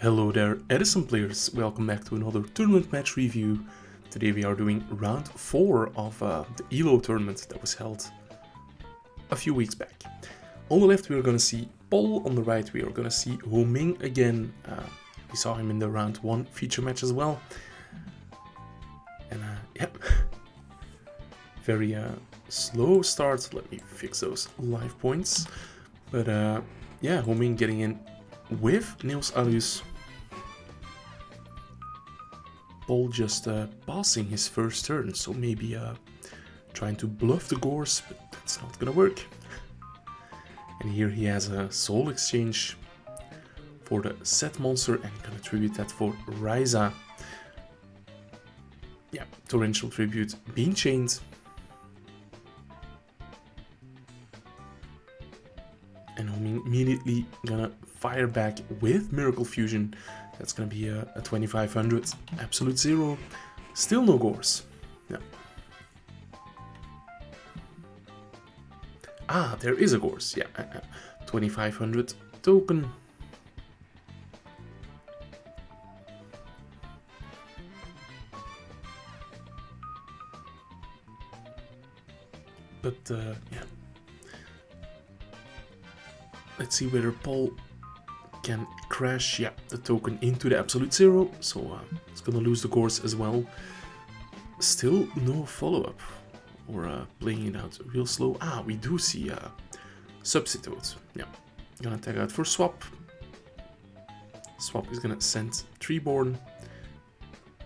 Hello there, Edison players. Welcome back to another tournament match review. Today we are doing round 4 of the ELLO tournament that was held a few weeks back. On the left we are going to see Paul, on the right we are going to see Ho-Ming again. We saw him in the round 1 feature match as well. And yep, very slow start. Let me fix those live points. But yeah, Ho-Ming getting in with Niels Arius. Paul just passing his first turn, so maybe trying to bluff the Gores, but that's not gonna work. And here he has a soul exchange for the set monster, and gonna tribute that for Ryza. Yeah, torrential tribute being chained. And Ho-Ming immediately gonna fire back with Miracle Fusion. That's gonna be a 2500 absolute zero. Still no Gores. Yeah. Ah, there is a Gores. Yeah, 2500 token. But yeah. Let's see whether Paul can crash, yeah, the token into the absolute zero, so it's gonna lose the Gores as well. Still no follow-up, or playing it out real slow. Ah, we do see Substitute. Yeah, gonna tag out for Swap. Swap is gonna send Treeborn.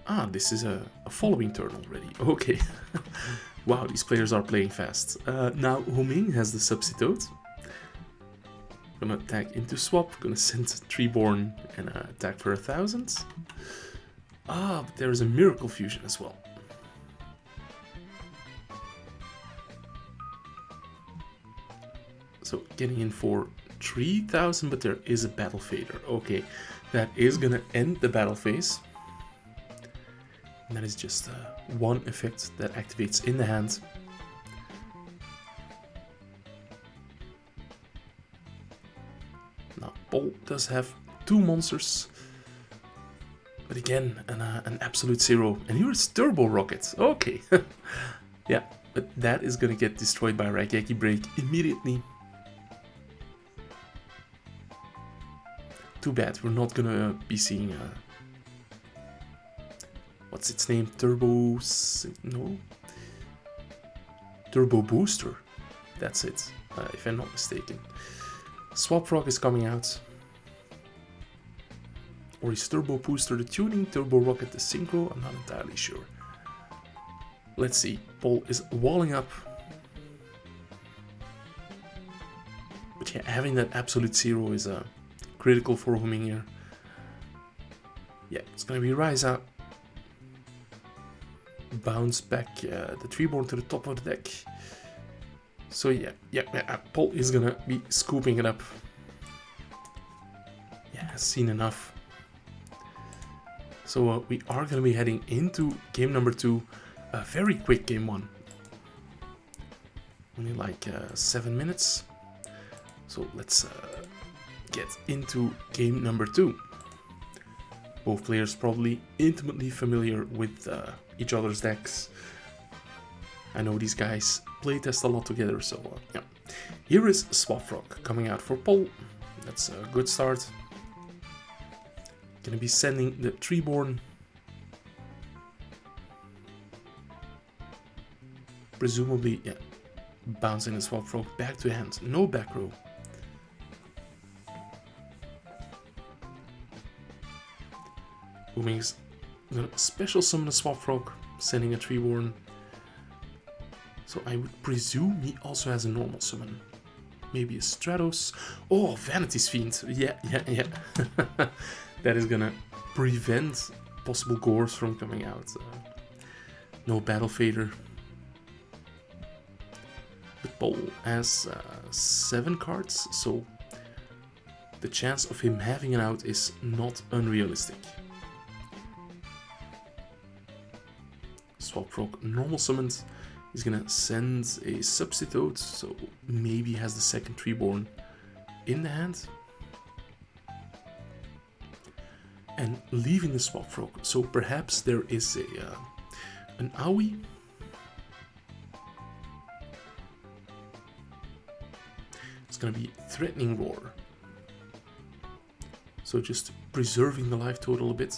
Ah, this is a following turn already. Okay. Wow, these players are playing fast. Now Ho-Ming has the Substitute. Gonna tag into Swap, gonna send Treeborn and attack for 1000. Ah, but there is a Miracle Fusion as well. So getting in for 3000, but there is a Battle Fader. Okay, that is gonna end the battle phase. And that is just one effect that activates in the hand. Now, Paul does have 2 monsters, but again, an absolute zero. And here's Turbo Rocket. Okay, yeah, but that is gonna get destroyed by Raigeki Break immediately. Too bad, we're not gonna be seeing what's its name? No? Turbo Booster. That's it, if I'm not mistaken. Swap Rock is coming out. Or is Turbo Booster the tuning, Turbo Rocket the synchro? I'm not entirely sure. Let's see. Paul is walling up. But yeah, having that absolute zero is critical for Ho-Ming here. Yeah, it's gonna be Ryza. Bounce back the Treeborn to the top of the deck. So yeah, Paul is gonna be scooping it up. Yeah, seen enough. So we are gonna be heading into game number 2. A very quick game 1. Only like 7 minutes. So let's get into game number 2. Both players probably intimately familiar with each other's decks. I know these guys playtest a lot together, so yeah. Here is Swap Rock coming out for Paul. That's a good start. Gonna be sending the Treeborn. Presumably, yeah, bouncing the Swap Rock back to hand. No back row. Ho-Ming's gonna special summon the Swap Rock, sending a Treeborn. So I would presume he also has a normal summon. Maybe a Stratos. Oh, Vanity's Fiend. Yeah. That is gonna prevent possible Gores from coming out. No Battle Fader. But Paul has 7 cards, so the chance of him having it out is not unrealistic. Swap Rock normal summoned. He's gonna send a Substitute, so maybe has the second Treeborn in the hand. and leaving the swap frog. So perhaps there is an AoE. It's gonna be threatening roar. So just preserving the life total a bit.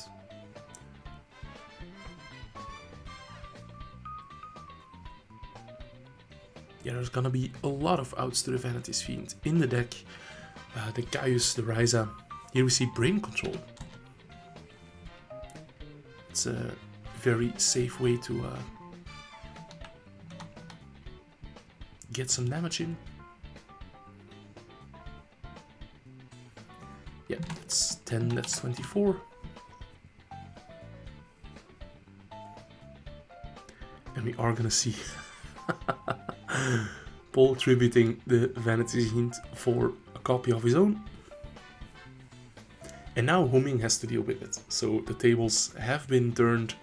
Yeah, there's gonna be a lot of outs to the Vanity's Fiend in the deck. The Gaius, the Ryza. Here we see Brain Control. It's a very safe way to get some damage in. Yeah, that's 10, that's 24. And we are gonna see Paul tributing the Vanity's Fiend for a copy of his own. And now Ho-Ming has to deal with it. So the tables have been turned.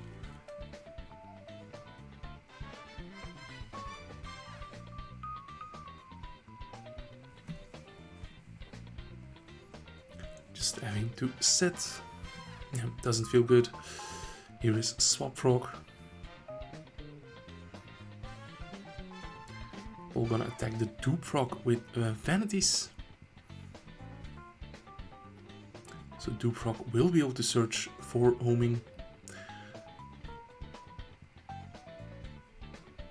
Just having to set. Yeah, doesn't feel good. Here is Swap Frog. We're gonna attack the Dupe Frog with Vanities. So Dupe Frog will be able to search for Ho-Ming.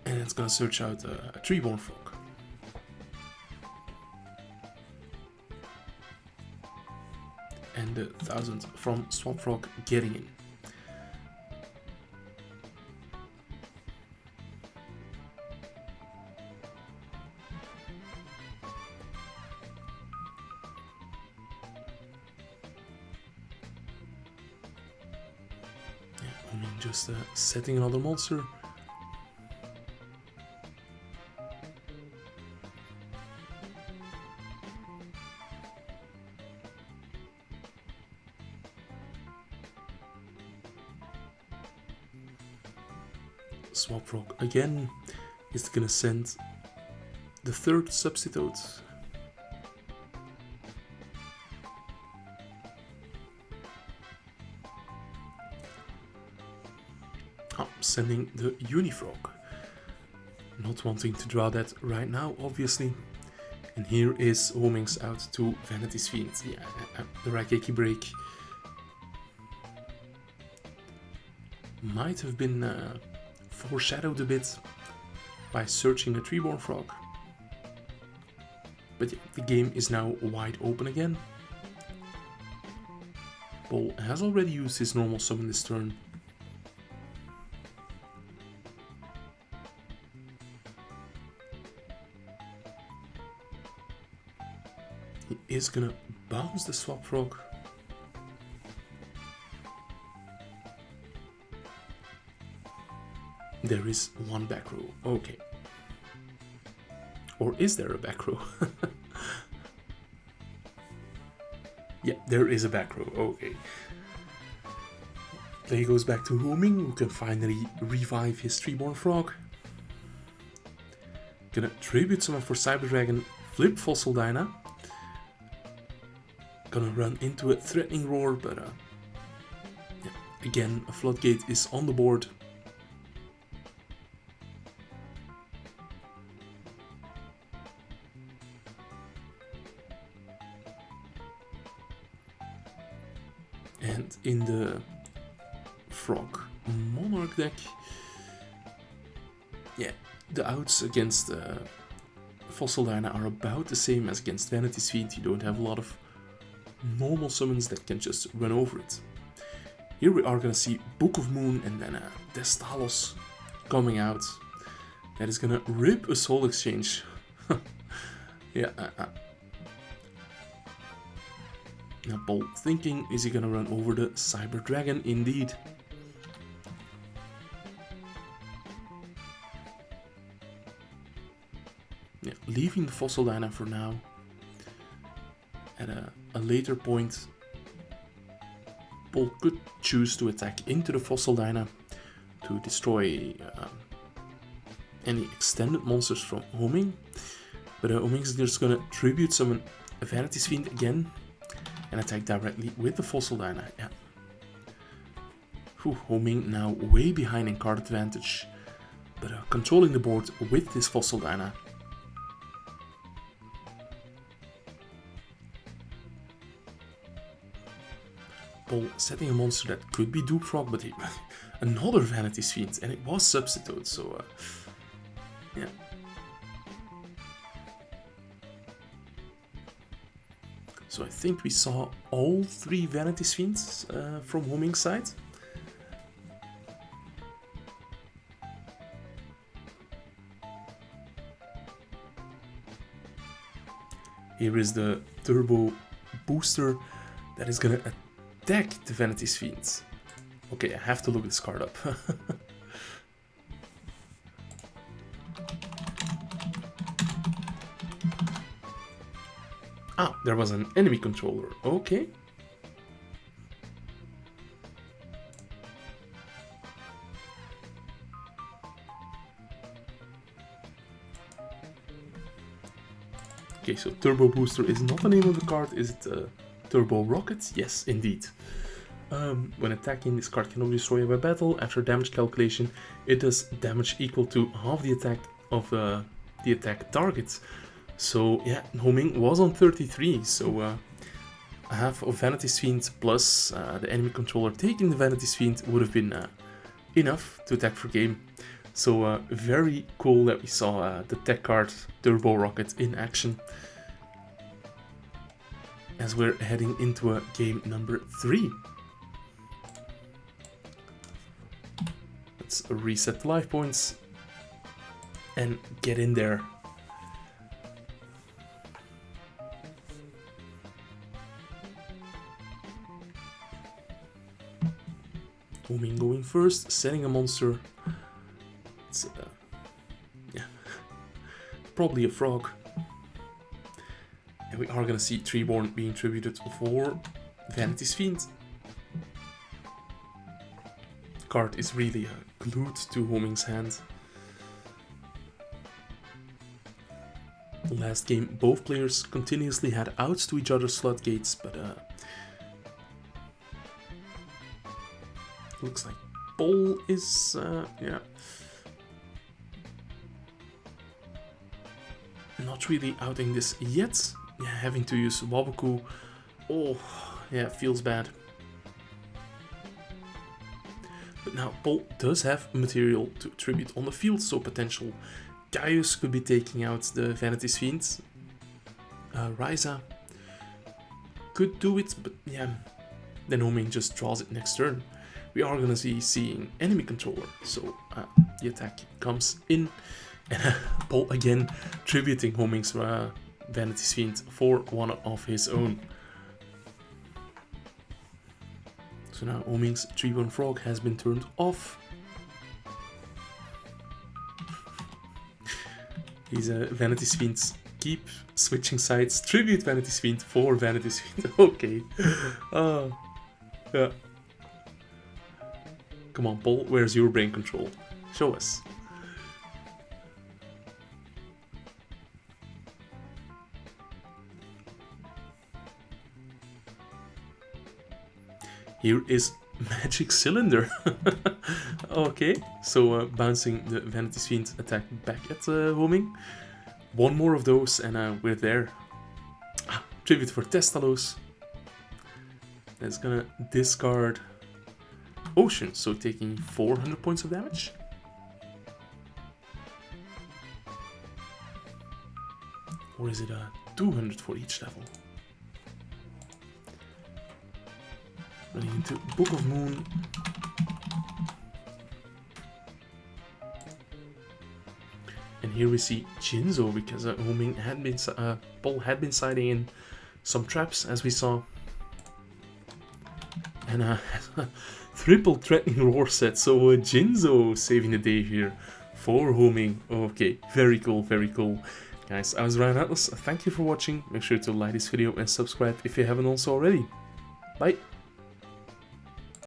And it's gonna search out a Treeborn Frog. And the 1000 from Swap Frog getting in. Just setting another monster. Swap Frog again is gonna send the third substitute. Sending the Unifrog. Not wanting to draw that right now, obviously. And here is Ho-Ming's out to Vanity's Fiend. Yeah, the Raigeki break might have been foreshadowed a bit by searching the Treeborn Frog. But yeah, the game is now wide open again. Paul has already used his normal summon this turn. He is gonna bounce the Swap Frog. There is one back row. Okay. Or is there a back row? Yeah, there is a back row. Okay. Play goes back to Ho-Ming, who can finally revive his Treeborn Frog. Gonna tribute summon for Cyber Dragon, flip Fossil Dyna. Gonna run into a threatening roar, but yeah, again, a floodgate is on the board. And in the Frog Monarch deck, yeah, the outs against Fossil Dyna are about the same as against Vanity's Fiend. You don't have a lot of normal summons that can just run over it. Here we are gonna see Book of Moon and then Destalos coming out. That is gonna rip a Soul Exchange. Yeah. Now Paul thinking, is he gonna run over the Cyber Dragon? Indeed. Yeah, leaving the Fossil Dyna for now. At a later point, Paul could choose to attack into the Fossil Dyna to destroy any extended monsters from Ho-Ming. But Ho-Ming is just gonna tribute summon Vanity's Fiend again and attack directly with the Fossil Dyna. Yeah, Ho-Ming now way behind in card advantage, but controlling the board with this Fossil Dyna. Paul setting a monster that could be Dupe Frog, but another Vanity Fiend, and it was Substitute, so yeah. So I think we saw all 3 Vanity Fiends from Ho-Ming's side. Here is the Turbo Booster that is gonna attack the Vanity Fiends. Okay, I have to look this card up. Ah, there was an enemy controller. Okay. Okay, so Turbo Booster is not the name of the card. Is it Turbo Rocket? Yes, indeed. When attacking, this card cannot be destroyed by battle. After damage calculation, it does damage equal to half the attack of the attack target. So yeah, Ho-Ming was on 33, so half of Vanity Fiend plus the enemy controller taking the Vanity Fiend would have been enough to attack for game. So very cool that we saw the tech card Turbo Rocket in action. As we're heading into game number 3. Let's reset the life points and get in there. Ho-Ming going first, setting a monster. It's yeah, probably a frog. And we are gonna see Treeborn being tributed for Vanity's Fiend. Card is really glued to Ho-Ming's hand. Last game, both players continuously had outs to each other's floodgates, but looks like Paul is, yeah, not really outing this yet. Yeah, having to use Waboku. Oh, yeah, feels bad. But now Paul does have material to tribute on the field, so potential Gaius could be taking out the Vanity's Fiend. Ryza could do it, but yeah, then Ho-Ming just draws it next turn. We are gonna see seeing enemy controller, so the attack comes in, and Paul again tributing Ho-Ming's Vanity's Fiend for one of his own. So now Ho-Ming's Treeborn Frog has been turned off. These Vanity's Fiends keep switching sides. Tribute Vanity's Fiend for Vanity's Fiend. Okay. Yeah. Come on, Paul, where's your brain control? Show us. Here is Magic Cylinder. Okay, so bouncing the Vanity's Fiend attack back at Ho-Ming. One more of those and we're there. Tribute for Testalos. That's gonna discard Ocean, so taking 400 points of damage. Or is it 200 for each level? Running into Book of Moon. And here we see Jinzo, because Ho-Ming had been, Paul had been siding in some traps, as we saw. And triple threatening roar set, so Jinzo saving the day here for Ho-Ming. Okay, very cool, very cool. Guys, I was Ryan Atlas, thank you for watching. Make sure to like this video and subscribe if you haven't also already. Bye!